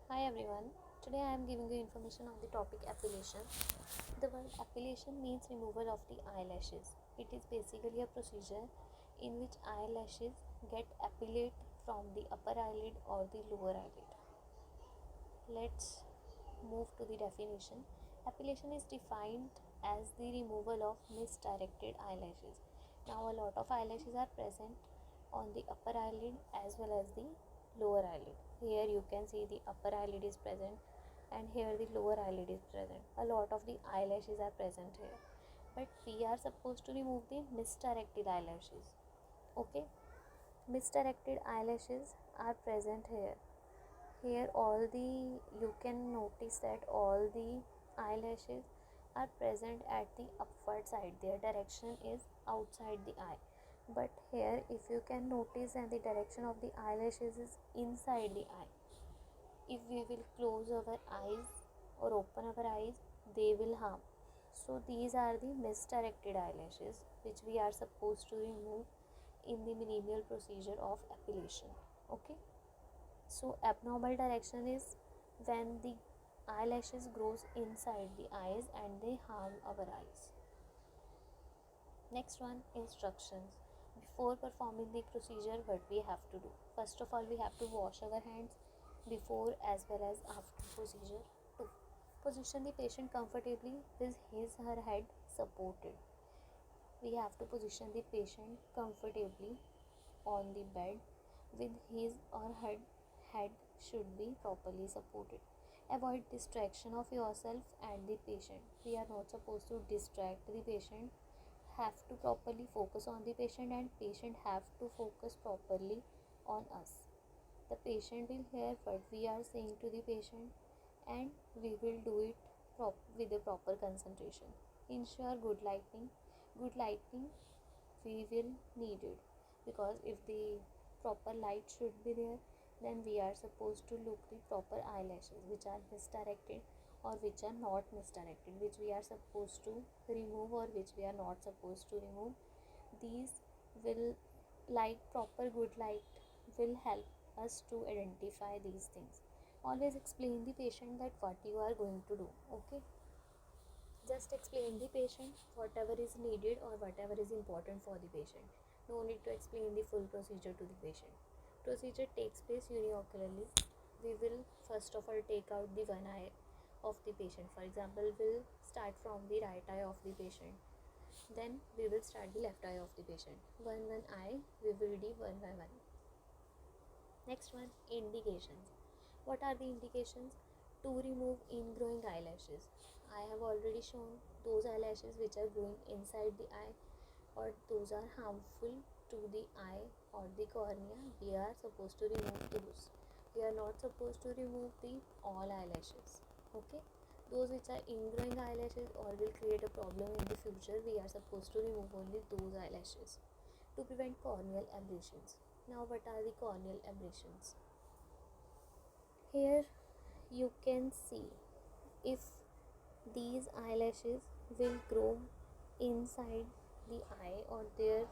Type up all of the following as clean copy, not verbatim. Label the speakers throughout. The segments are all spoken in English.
Speaker 1: Hi everyone. Today I am giving you information on the topic epilation. The word epilation means removal of the eyelashes. It is basically a procedure in which eyelashes get epilate from the upper eyelid or the lower eyelid. Let's move to the definition. Epilation is defined as the removal of misdirected eyelashes. Now, a lot of eyelashes are present on the upper eyelid as well as the lower eyelid. Here you can see the upper eyelid is present and here the lower eyelid is present. A lot of the eyelashes are present here. But we are supposed to remove the misdirected eyelashes. Okay? Misdirected eyelashes are present here. Here you can notice that all the eyelashes are present at the upward side. Their direction is outside the eye. But here if you can notice that the direction of the eyelashes is inside the eye. If we will close our eyes or open our eyes, they will harm. So these are the misdirected eyelashes which we are supposed to remove in the minimal procedure of epilation. Okay. So abnormal direction is when the eyelashes grows inside the eyes and they harm our eyes. Next one, instructions. Before performing the procedure, what we have to do? First of all, we have to wash our hands before as well as after procedure. 2. Position the patient comfortably with his her head supported. We have to position the patient comfortably on the bed with his or her head should be properly supported. Avoid distraction of yourself and the patient. We are not supposed to distract the patient. Have to properly focus on the patient and patient have to focus properly on us. The patient will hear what we are saying to the patient and we will do it with a proper concentration. Ensure good lighting. Good lighting we will need it because if the proper light should be there, then we are supposed to look the proper eyelashes which are misdirected or which are not misdirected, which we are supposed to remove or which we are not supposed to remove. These will light proper good light will help us to identify these things. Always explain the patient that what you are going to do. Okay, just explain the patient whatever is needed or whatever is important for the patient. No need to explain the full procedure to the patient. Procedure takes place uniocularly. We will first of all take out the one eye of the patient. For example, we'll start from the right eye of the patient. Then we will start the left eye of the patient. One eye we will do one by one. Next one, indications. What are the indications? To remove ingrowing eyelashes. I have already shown those eyelashes which are growing inside the eye or those are harmful to the eye or the cornea. We are supposed to remove those. We are not supposed to remove the all eyelashes. Okay? Those which are ingrowing eyelashes or will create a problem in the future, we are supposed to remove only those eyelashes to prevent corneal abrasions. Now, what are the corneal abrasions? Here you can see if these eyelashes will grow inside the eye or their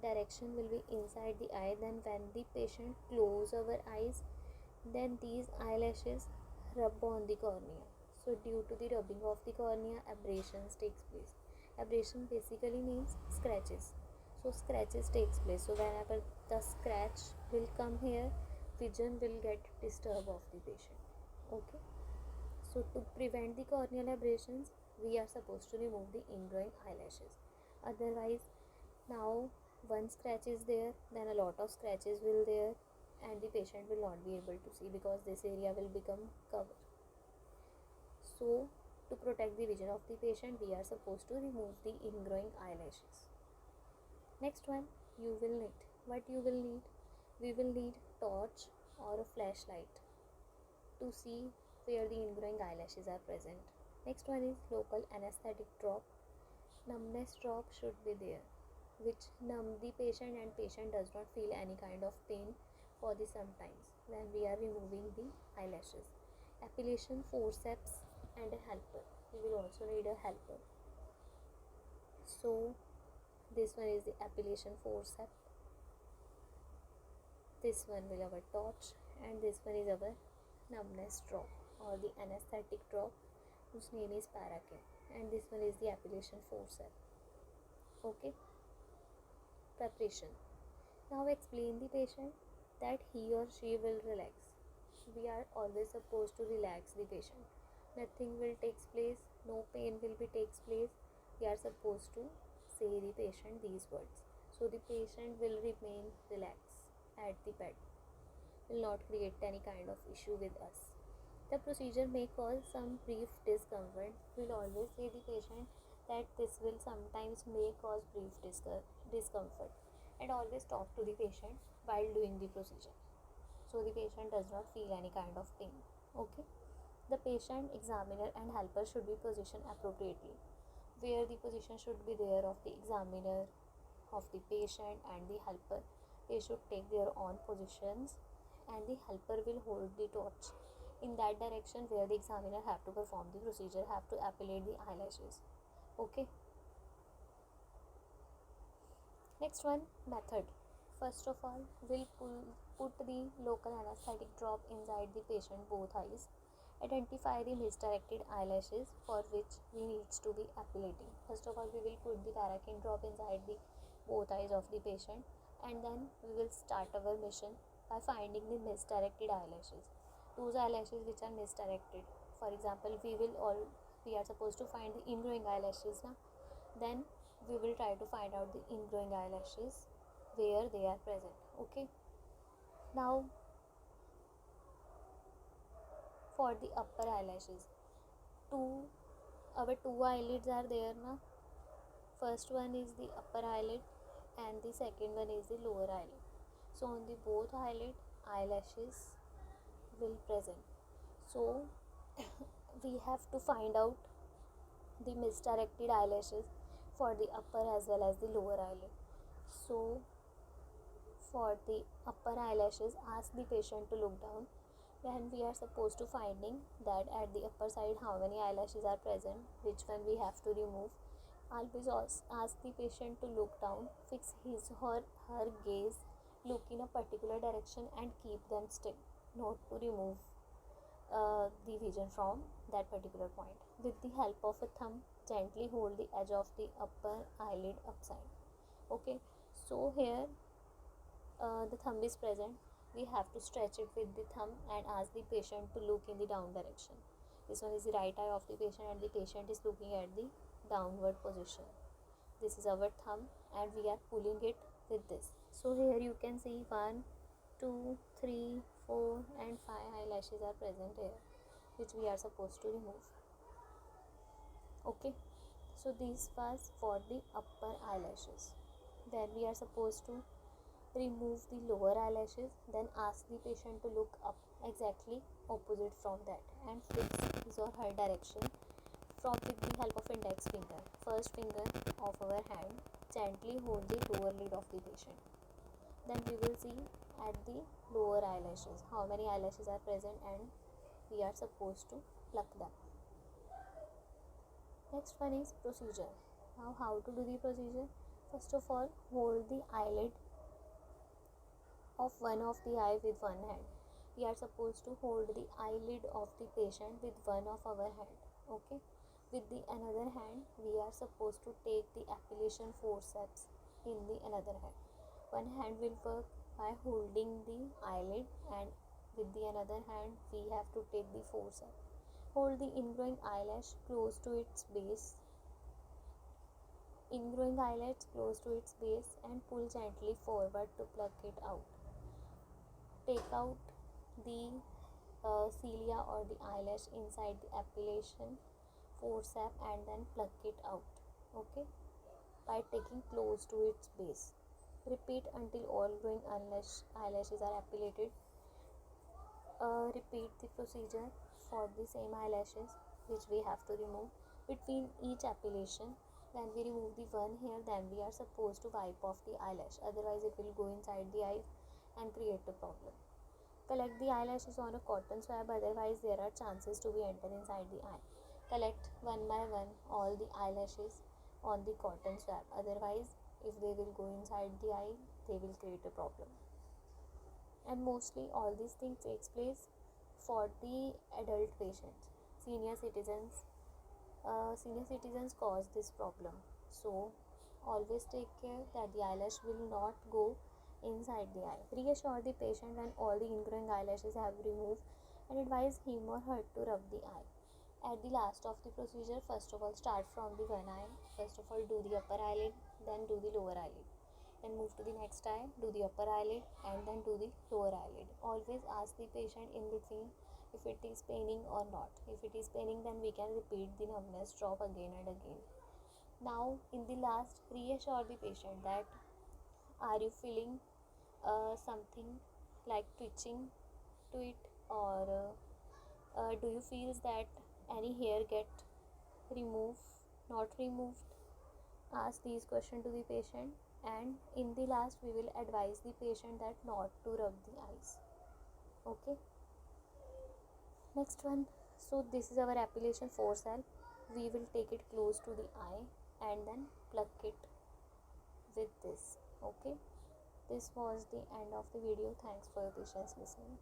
Speaker 1: direction will be inside the eye, then when the patient close our eyes, then these eyelashes rub on the cornea. So due to the rubbing of the cornea, abrasions takes place. Abrasion basically means scratches. So scratches takes place. So whenever the scratch will come here, vision will get disturbed of the patient. Okay. So to prevent the corneal abrasions, we are supposed to remove the ingrowing eyelashes. Otherwise, now one scratch is there, then a lot of scratches will there and the patient will not be able to see because this area will become covered. So to protect the vision of the patient, we are supposed to remove the ingrowing eyelashes. Next one, you will need. What you will need? We will need torch or a flashlight to see where the ingrowing eyelashes are present. Next one is local anesthetic drop. Numbness drop should be there, which numb the patient and patient does not feel any kind of pain for the sometimes when we are removing the eyelashes. Epilation forceps and a helper. We will also need a helper. So this one is the epilation forceps. This one will have a torch and this one is our numbness drop or the anesthetic drop, whose name is Paraquin, and this one is the appellation forceps. Okay, preparation. Now explain the patient that he or she will relax. We are always supposed to relax the patient. Nothing will takes place, no pain will be takes place. We are supposed to say the patient these words. So the patient will remain relaxed at the bed, will not create any kind of issue with us. The procedure may cause some brief discomfort. We'll always say the patient that this will sometimes may cause brief discomfort, and always talk to the patient while doing the procedure so the patient does not feel any kind of pain. Okay. The patient, examiner and helper should be positioned appropriately, where the position should be there of the examiner, of the patient and the helper. They should take their own positions, and the helper will hold the torch in that direction where the examiner have to perform the procedure, have to appellate the eyelashes. Okay. Next one, method. First of all, we'll put the local anesthetic drop inside the patient both eyes. Identify the misdirected eyelashes for which we needs to be appellating. First of all, we will put the Paraquin drop inside the both eyes of the patient, and then we will start our mission by finding the misdirected eyelashes. Those eyelashes which are misdirected. For example, we are supposed to find the ingrowing eyelashes now. Then we will try to find out the ingrowing eyelashes where they are present. Okay. Now for the upper eyelashes, two our two eyelids are there now. First one is the upper eyelid and the second one is the lower eyelid. So on the both eyelid, eyelashes will present. So we have to find out the misdirected eyelashes for the upper as well as the lower eyelid. So for the upper eyelashes, ask the patient to look down. Then we are supposed to finding that at the upper side how many eyelashes are present, which one we have to remove. Always ask the patient to look down, fix his or her gaze, look in a particular direction and keep them still, not to remove the vision from that particular point. With the help of a thumb, gently hold the edge of the upper eyelid upside. Okay, so here the thumb is present. We have to stretch it with the thumb and ask the patient to look in the down direction. This one is the right eye of the patient and the patient is looking at the downward position. This is our thumb and we are pulling it with this. So here you can see 1, 2, 3, 4 and 5 eyelashes are present here, which we are supposed to remove. Okay, so this was for the upper eyelashes. Then we are supposed to remove the lower eyelashes, then ask the patient to look up exactly opposite from that and fix his or her direction from with the help of index finger. First finger of our hand gently hold the lower lid of the patient. Then we will see at the lower eyelashes how many eyelashes are present and we are supposed to pluck them. Next one is procedure. Now how to do the procedure? First of all, hold the eyelid of one of the eye with one hand. We are supposed to hold the eyelid of the patient with one of our hand. Okay. With the another hand, we are supposed to take the appellation forceps in the another hand. One hand will work by holding the eyelid, and with the another hand, we have to take the forceps. Hold the ingrowing eyelash close to its base. Ingrowing eyelash close to its base and pull gently forward to pluck it out. Take out the cilia or the eyelash inside the appellation forceps and then pluck it out. Okay, by taking close to its base. Repeat until all growing eyelashes are appellated. Repeat the procedure for the same eyelashes which we have to remove. Between each appellation, when we remove the one hair, then we are supposed to wipe off the eyelash, otherwise it will go inside the eye and create a problem. Collect the eyelashes on a cotton swab, otherwise there are chances to be enter inside the eye. Collect one by one all the eyelashes on the cotton swab, otherwise if they will go inside the eye, they will create a problem. And mostly all these things takes place for the adult patients. Senior citizens, senior citizens cause this problem. So always take care that the eyelash will not go inside the eye. Reassure the patient when all the ingrowing eyelashes have removed and advise him or her to rub the eye. At the last of the procedure, first of all start from the one eye. First of all do the upper eyelid, then do the lower eyelid. Then move to the next eye, do the upper eyelid and then do the lower eyelid. Always ask the patient in between if it is paining or not. If it is paining, then we can repeat the numbness drop again and again. Now in the last, reassure the patient that are you feeling something like twitching to it, or do you feel that any hair get removed, not removed? Ask these questions to the patient, and in the last we will advise the patient that not to rub the eyes. Okay, next one. So this is our appellation 4 cell. We will take it close to the eye and then pluck it with this. Okay, this was the end of the video. Thanks for your patience listening.